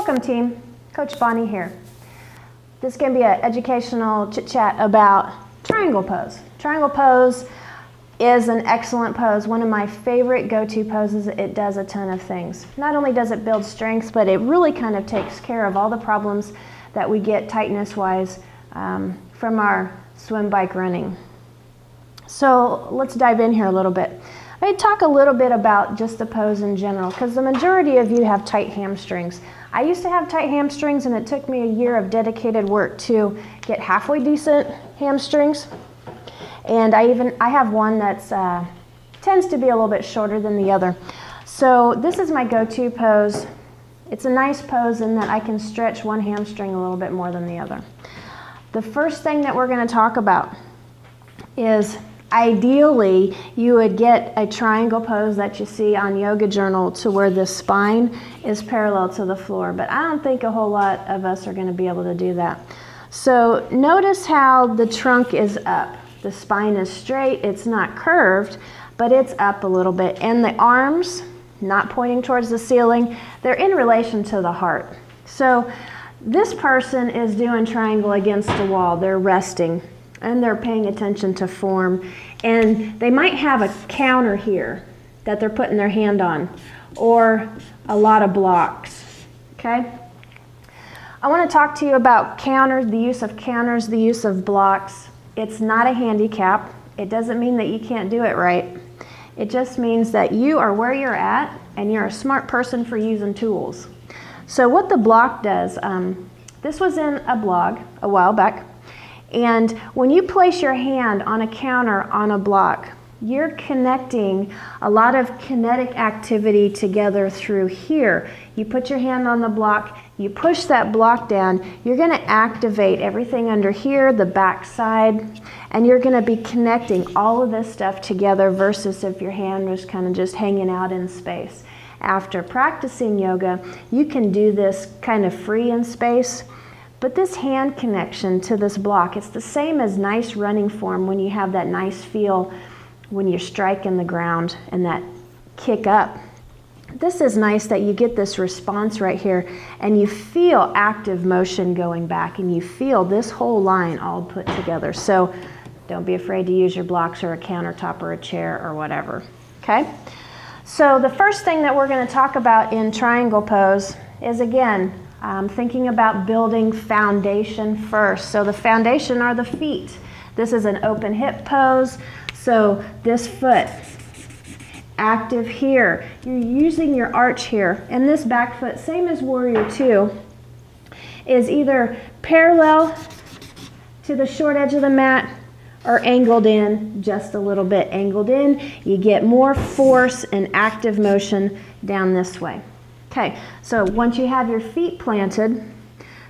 Welcome team, Coach Bonnie here. This is going to be an educational chit chat about triangle pose. Triangle pose is an excellent pose, one of my favorite go-to poses. It does a ton of things. Not only does it build strength, but it really kind of takes care of all the problems that we get tightness-wise from our swim, bike, running. So let's dive in here a little bit. I'm going to talk a little bit about just the pose in general, because the majority of you have tight hamstrings. I used to have tight hamstrings, and it took me a year of dedicated work to get halfway decent hamstrings. And I have one that's tends to be a little bit shorter than the other. So this is my go-to pose. It's a nice pose in that I can stretch one hamstring a little bit more than the other. The first thing that we're going to talk about is ideally you would get a triangle pose that you see on Yoga Journal to where the spine is parallel to the floor, but I don't think a whole lot of us are going to be able to do that. So notice how the trunk is up. The spine is straight, it's not curved, but it's up a little bit, and the arms not pointing towards the ceiling, they're in relation to the heart. So this person is doing triangle against the wall. They're resting and they're paying attention to form, and they might have a counter here that they're putting their hand on, or a lot of blocks. Okay, I want to talk to you about counters, the use of counters, the use of blocks. It's not a handicap. It doesn't mean that you can't do it right. It just means that you are where you're at and you're a smart person for using tools. So what the block does, this was in a blog a while back, and when you place your hand on a counter on a block, you're connecting a lot of kinetic activity together through here. You put your hand on the block, you push that block down, you're going to activate everything under here, the back side, and you're going to be connecting all of this stuff together versus if your hand was kind of just hanging out in space. After practicing yoga, you can do this kind of free in space, but this hand connection to this block, it's the same as nice running form when you have that nice feel when you're striking the ground and that kick up. This is nice that you get this response right here and you feel active motion going back and you feel this whole line all put together. So don't be afraid to use your blocks or a countertop or a chair or whatever. Okay? So the first thing that we're going to talk about in triangle pose is, again, thinking about building foundation first. So the foundation are the feet. This is an open hip pose. So this foot, active here. You're using your arch here. And this back foot, same as Warrior Two, is either parallel to the short edge of the mat or angled in just a little bit. Angled in, you get more force and active motion down this way. Okay, so once you have your feet planted,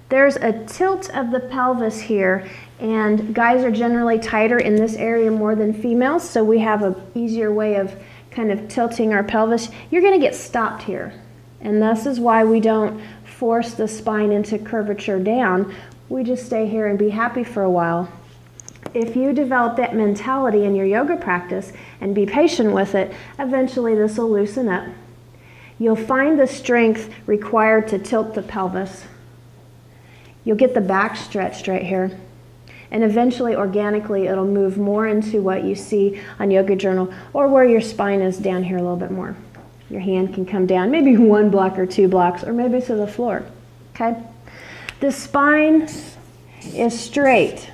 there's a tilt of the pelvis here, and guys are generally tighter in this area more than females, so we have an easier way of kind of tilting our pelvis. You're going to get stopped here, and this is why we don't force the spine into curvature down. We just stay here and be happy for a while. If you develop that mentality in your yoga practice and be patient with it, eventually this will loosen up. You'll find the strength required to tilt the pelvis. You'll get the back stretched right here. And eventually, organically, it'll move more into what you see on Yoga Journal, or where your spine is down here a little bit more. Your hand can come down, maybe 1 block or 2 blocks, or maybe to the floor. Okay? The spine is straight.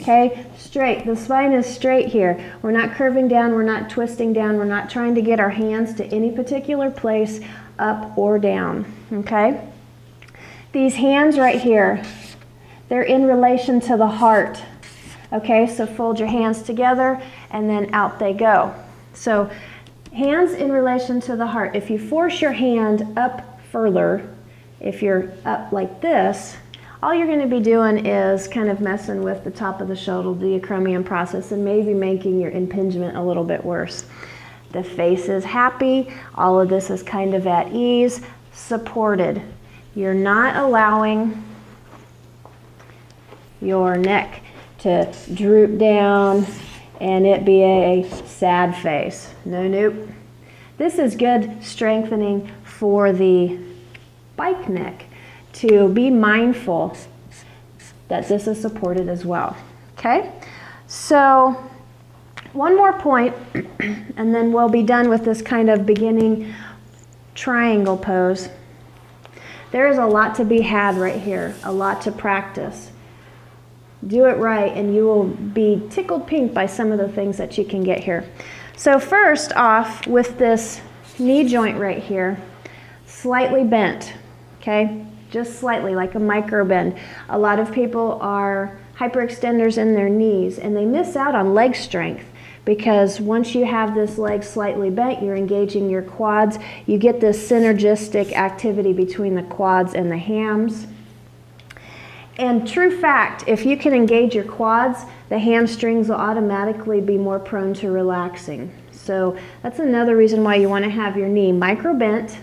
Okay? Straight. The spine is straight here. We're not curving down, we're not twisting down, we're not trying to get our hands to any particular place, up or down. Okay? These hands right here, they're in relation to the heart. Okay, so fold your hands together and then out they go. So hands in relation to the heart. If you force your hand up further, if you're up like this, all you're going to be doing is kind of messing with the top of the shoulder, the acromion process, and maybe making your impingement a little bit worse. The face is happy. All of this is kind of at ease, supported. You're not allowing your neck to droop down and it be a sad face. Nope. This is good strengthening for the bike neck to be mindful that this is supported as well. Okay? So one more point, and then we'll be done with this kind of beginning triangle pose. There is a lot to be had right here, a lot to practice. Do it right and you will be tickled pink by some of the things that you can get here. So first off, with this knee joint right here, slightly bent, okay? Just slightly, like a micro bend. A lot of people are hyperextenders in their knees and they miss out on leg strength because once you have this leg slightly bent, you're engaging your quads. You get this synergistic activity between the quads and the hams. And true fact, if you can engage your quads, the hamstrings will automatically be more prone to relaxing. So that's another reason why you want to have your knee micro bent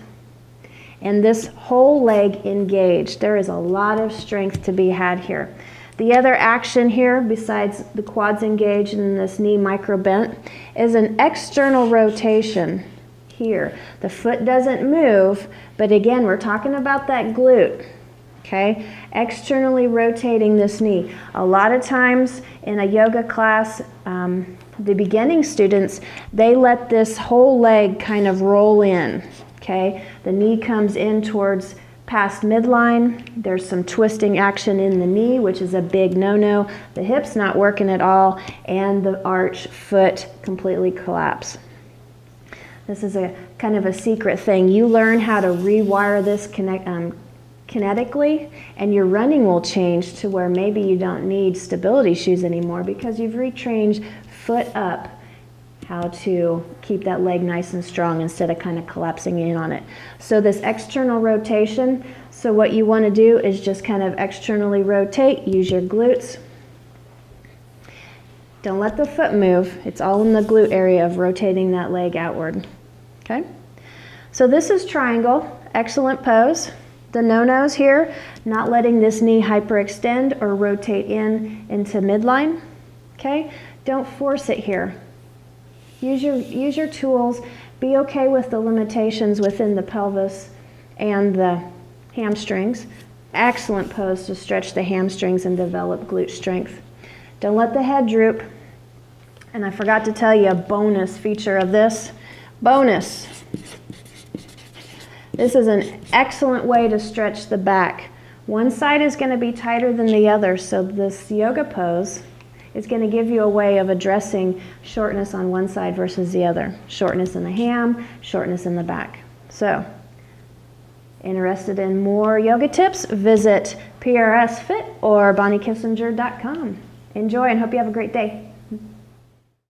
and this whole leg engaged. There is a lot of strength to be had here. The other action here, besides the quads engaged and this knee micro bent, is an external rotation here. The foot doesn't move, but again, we're talking about that glute. Okay, externally rotating this knee. A lot of times in a yoga class, the beginning students, they let this whole leg kind of roll in. Okay, the knee comes in towards past midline. There's some twisting action in the knee, which is a big no-no. The hip's not working at all, and the arch foot completely collapse. This is a kind of a secret thing. You learn how to rewire this kinetically, and your running will change to where maybe you don't need stability shoes anymore because you've retrained foot up how to keep that leg nice and strong instead of kind of collapsing in on it. So this external rotation, so what you want to do is just kind of externally rotate, use your glutes. Don't let the foot move. It's all in the glute area of rotating that leg outward. Okay? So this is triangle, excellent pose. The no-nos here, not letting this knee hyperextend or rotate into midline. Okay? Don't force it here. Use your tools. Be okay with the limitations within the pelvis and the hamstrings. Excellent pose to stretch the hamstrings and develop glute strength. Don't let the head droop. And I forgot to tell you a bonus feature of this. Bonus. This is an excellent way to stretch the back. One side is going to be tighter than the other, so this yoga pose is going to give you a way of addressing shortness on one side versus the other. Shortness in the ham, shortness in the back. So, interested in more yoga tips? Visit PRS Fit or BonnieKissinger.com. Enjoy and hope you have a great day.